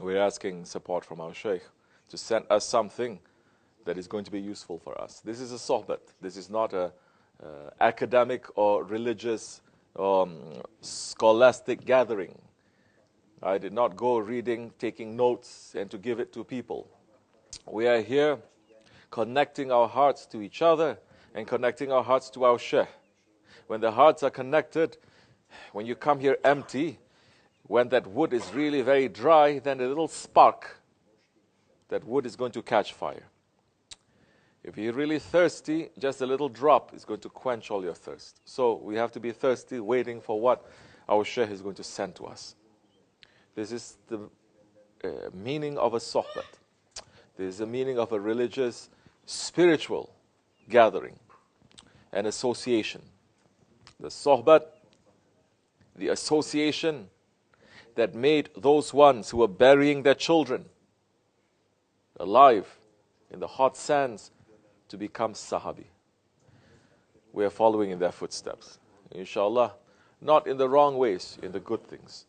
We're asking support from our Shaykh to send us something that is going to be useful for us. This is a sohbet. This is not a academic or religious scholastic gathering. I did not go reading, taking notes, and to give it to people. We are here connecting our hearts to each other and connecting our hearts to our Shaykh. When the hearts are connected, when you come here empty, when that wood is really very dry, then a little spark, that wood is going to catch fire. If you're really thirsty, just a little drop is going to quench all your thirst. So we have to be thirsty, waiting for what our Shaykh is going to send to us. This is the meaning of a sohbet. This is the meaning of a religious, spiritual gathering and association. The sohbet, the association that made those ones who were burying their children alive in the hot sands to become Sahabi. We are following in their footsteps. Inshallah, not in the wrong ways, in the good things.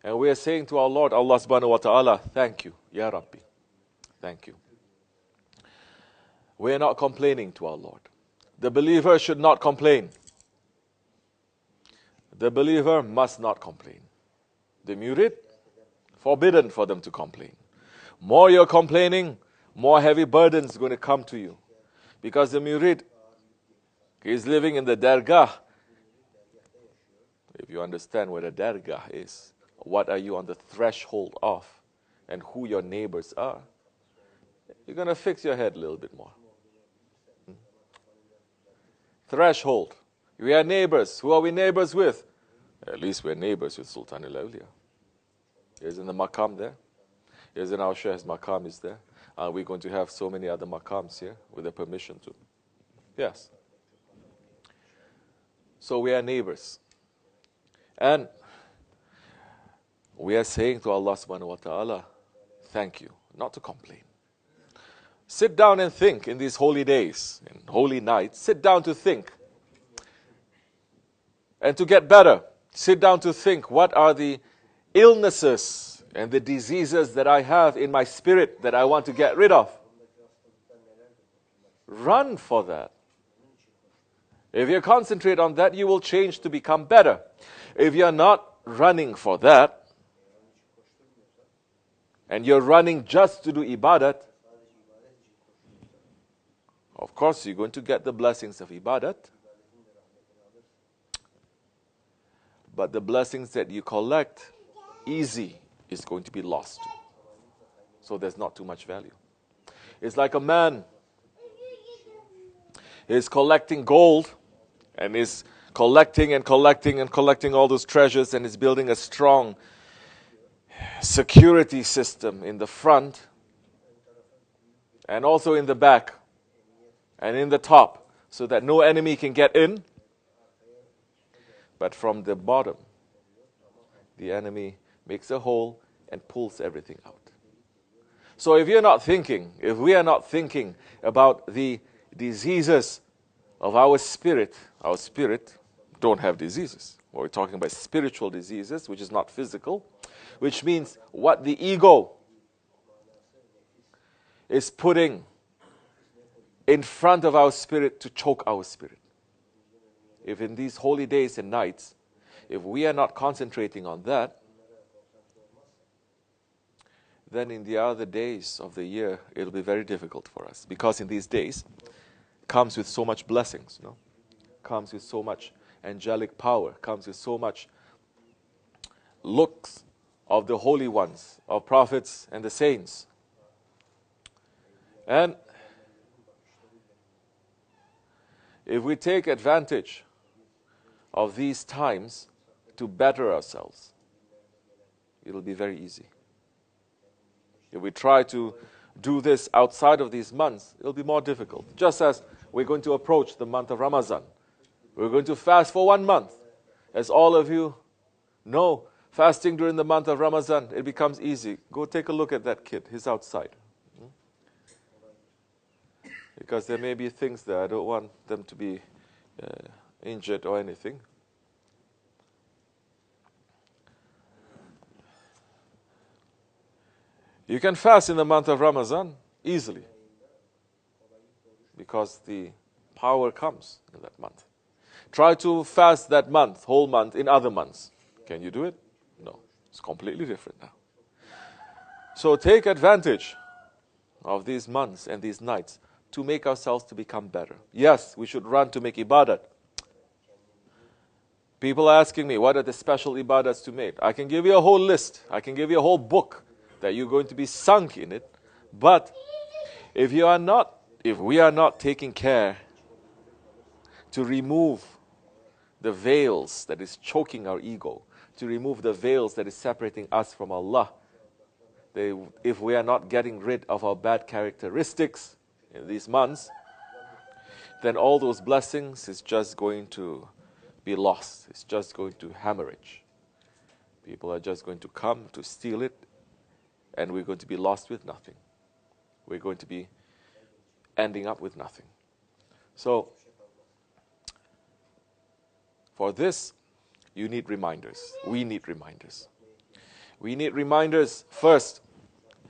And we are saying to our Lord, Allah subhanahu wa ta'ala, thank you, Ya Rabbi. Thank you. We are not complaining to our Lord. The believer should not complain. The believer must not complain. The murid, forbidden for them to complain. More you're complaining, more heavy burdens are going to come to you. Because the murid is living in the dargah. If you understand what a dargah is, what are you on the threshold of, and who your neighbors are, you're going to fix your head a little bit more. Threshold. We are neighbors. Who are we neighbors with? At least we're neighbors with Sultan al-Awliya. Isn't the maqam there? Isn't our Shaykh's maqam is there? Are we going to have so many other maqams here with the permission to? Yes. So we are neighbors. And we are saying to Allah subhanahu wa ta'ala, thank you, not to complain. Sit down and think in these holy days, in holy nights. Sit down to think. And to get better, sit down to think, what are the illnesses and the diseases that I have in my spirit that I want to get rid of? Run for that. If you concentrate on that, you will change to become better. If you're not running for that, and you're running just to do ibadat, of course you're going to get the blessings of ibadat, but the blessings that you collect easy is going to be lost. So there's not too much value. It's like a man is collecting gold and is collecting and collecting and collecting all those treasures and is building a strong security system in the front and also in the back and in the top so that no enemy can get in. But from the bottom, the enemy makes a hole and pulls everything out. So if we are not thinking about the diseases of our spirit don't have diseases. We're talking about spiritual diseases, which is not physical, which means what the ego is putting in front of our spirit to choke our spirit. If in these holy days and nights, if we are not concentrating on that, then in the other days of the year, it'll be very difficult for us. Because in these days, comes with so much blessings, comes with so much angelic power, comes with so much looks of the holy ones, of prophets and the saints. And if we take advantage of these times to better ourselves, it'll be very easy. If we try to do this outside of these months, it'll be more difficult. Just as we're going to approach the month of Ramadan. We're going to fast for 1 month. As all of you know, fasting during the month of Ramadan, it becomes easy. Go take a look at that kid. He's outside. Because there may be things there. I don't want them to be injured or anything. You can fast in the month of Ramadan easily because the power comes in that month. Try to fast that month, whole month, in other months. Can you do it? No. It's completely different now. So take advantage of these months and these nights to make ourselves to become better. Yes, we should run to make ibadat. People are asking me, what are the special ibadats to make? I can give you a whole list. I can give you a whole book that you're going to be sunk in it. But if we are not taking care to remove the veils that is choking our ego, to remove the veils that is separating us from Allah, if we are not getting rid of our bad characteristics in these months, then all those blessings is just going to be lost. It's just going to hemorrhage. People are just going to come to steal it, and we're going to be lost with nothing. We're going to be ending up with nothing. So, for this, you need reminders. We need reminders. We need reminders first.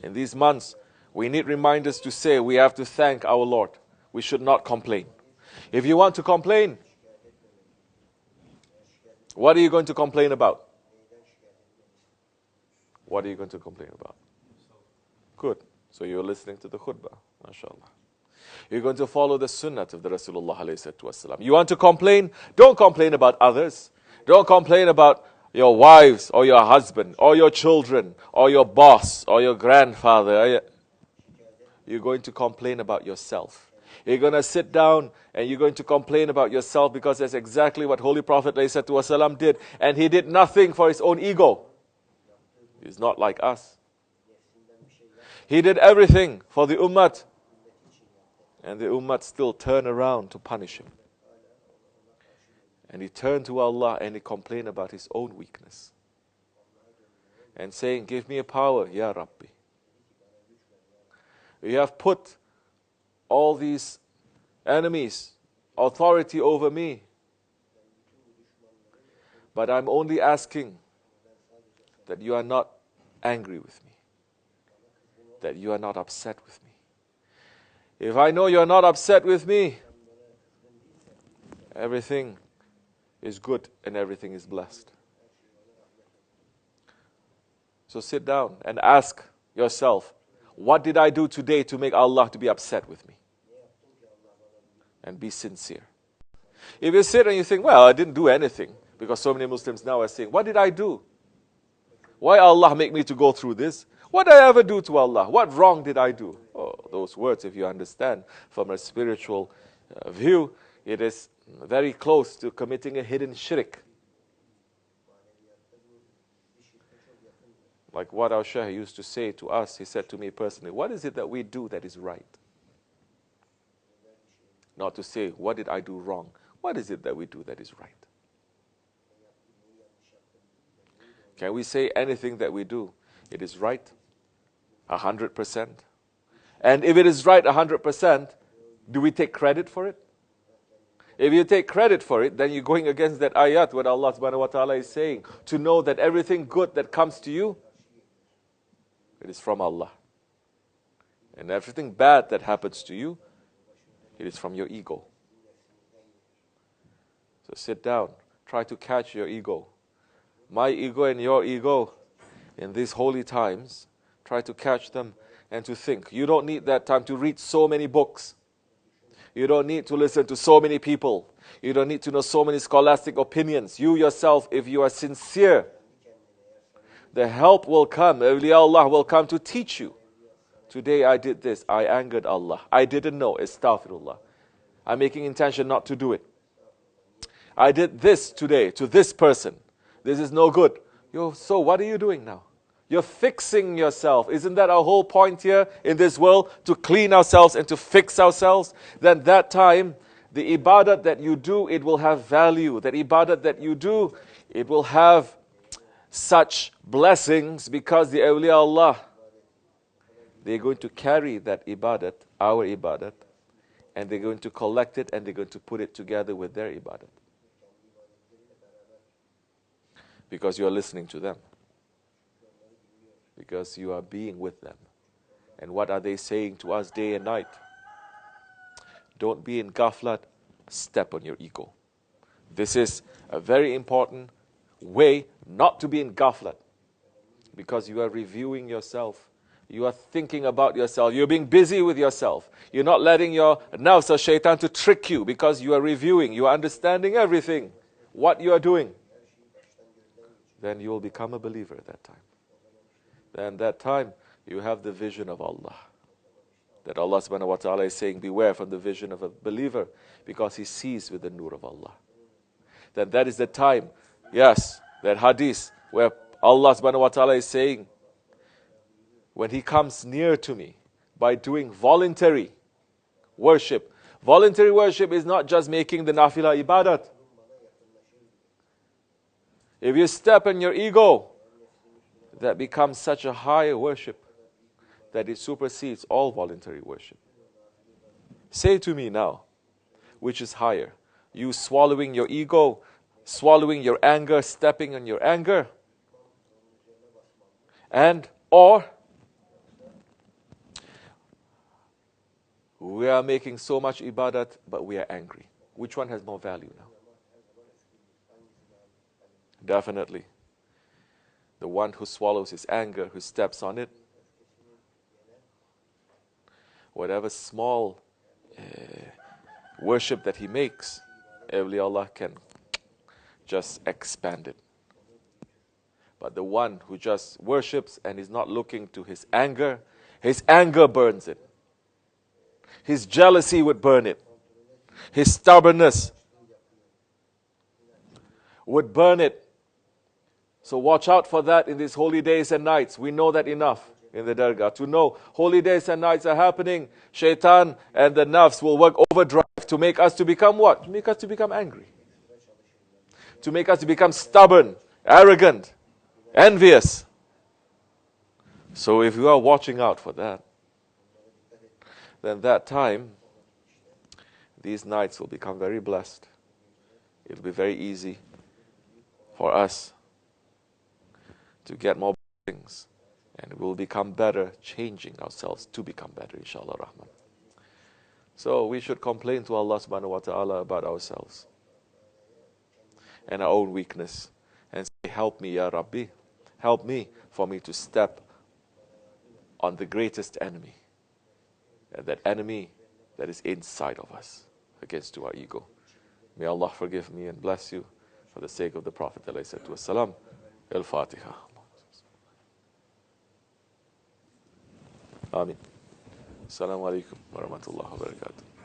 In these months, we need reminders to say we have to thank our Lord. We should not complain. If you want to complain, what are you going to complain about? What are you going to complain about? Good. So you're listening to the khutbah. MashaAllah. You're going to follow the sunnah of the Rasulullah alayhi wasallam. You want to complain? Don't complain about others. Don't complain about your wives or your husband or your children or your boss or your grandfather. You're going to complain about yourself. You're going to sit down and you're going to complain about yourself because that's exactly what Holy Prophet ﷺ did. And he did nothing for his own ego. He's not like us. He did everything for the ummah. And the ummah still turned around to punish him. And he turned to Allah and he complained about his own weakness. And saying, give me a power, Ya Rabbi. You have put all these enemies, authority over me. But I'm only asking that you are not angry with me. That you are not upset with me. If I know you are not upset with me, everything is good and everything is blessed. So sit down and ask yourself, what did I do today to make Allah to be upset with me? And be sincere. If you sit and you think, well, I didn't do anything, because so many Muslims now are saying, what did I do? Why Allah make me to go through this? What did I ever do to Allah? What wrong did I do? Oh, those words, if you understand from a spiritual view, it is very close to committing a hidden shirk. Like what our Shaykh used to say to us, he said to me personally, what is it that we do that is right? Not to say, what did I do wrong? What is it that we do that is right? Can we say anything that we do, it is right? 100%? And if it is right 100%, do we take credit for it? If you take credit for it, then you're going against that ayat, what Allah subhanahu wa ta'ala is saying, to know that everything good that comes to you, it is from Allah. And everything bad that happens to you, it is from your ego. So sit down, try to catch your ego. My ego and your ego, in these holy times, try to catch them and to think. You don't need that time to read so many books. You don't need to listen to so many people. You don't need to know so many scholastic opinions. You yourself, if you are sincere, the help will come. Awliya Allah will come to teach you. Today I did this. I angered Allah. I didn't know. Astaghfirullah. I'm making intention not to do it. I did this today to this person. This is no good. So what are you doing now? You're fixing yourself. Isn't that our whole point here in this world? To clean ourselves and to fix ourselves? Then that time, the ibadat that you do, it will have value. That ibadat that you do, it will have such blessings because the awliya Allah, they're going to carry that ibadat, our ibadat, and they're going to collect it and they're going to put it together with their ibadat. Because you're listening to them. because you are being with them. And what are they saying to us day and night? Don't be in ghaflat, step on your ego. This is a very important way not to be in ghaflat, because you are reviewing yourself. You are thinking about yourself. You're being busy with yourself. You're not letting your nafs or shaitan to trick you, because you are reviewing. You are understanding everything, what you are doing. Then you will become a believer at that time. Then that time you have the vision of Allah. That Allah subhanahu wa ta'ala is saying, beware from the vision of a believer, because he sees with the nur of Allah. Then that is the time, yes, that hadith where Allah subhanahu wa ta'ala is saying, when he comes near to me by doing voluntary worship. Voluntary worship is not just making the nafila ibadat. If you step on your ego, that becomes such a high worship that it supersedes all voluntary worship. Say to me now, which is higher? You swallowing your ego, swallowing your anger, stepping on your anger, or we are making so much ibadat, but we are angry. Which one has more value now? Definitely the one who swallows his anger, who steps on it. Whatever small worship that he makes, Awliya Allah can just expand it. But the one who just worships and is not looking to his anger burns it. His jealousy would burn it. His stubbornness would burn it. So watch out for that in these holy days and nights. We know that enough in the dargah to know holy days and nights are happening. Shaytaan and the nafs will work overdrive to make us to become what? To make us to become angry. To make us to become stubborn, arrogant, envious. So if you are watching out for that, then that time, these nights will become very blessed. It will be very easy for us to get more things, and we'll become better, changing ourselves to become better, inshallah rahman. So we should complain to Allah subhanahu wa ta'ala about ourselves and our own weakness, and say, help me, Ya Rabbi, help me for me to step on the greatest enemy, and that enemy that is inside of us, against our ego. May Allah forgive me and bless you for the sake of the Prophet alayhi salatu wassalam. Al-Fatiha. Ameen. Assalamu alaikum wa rahmatullahi wa barakatuh.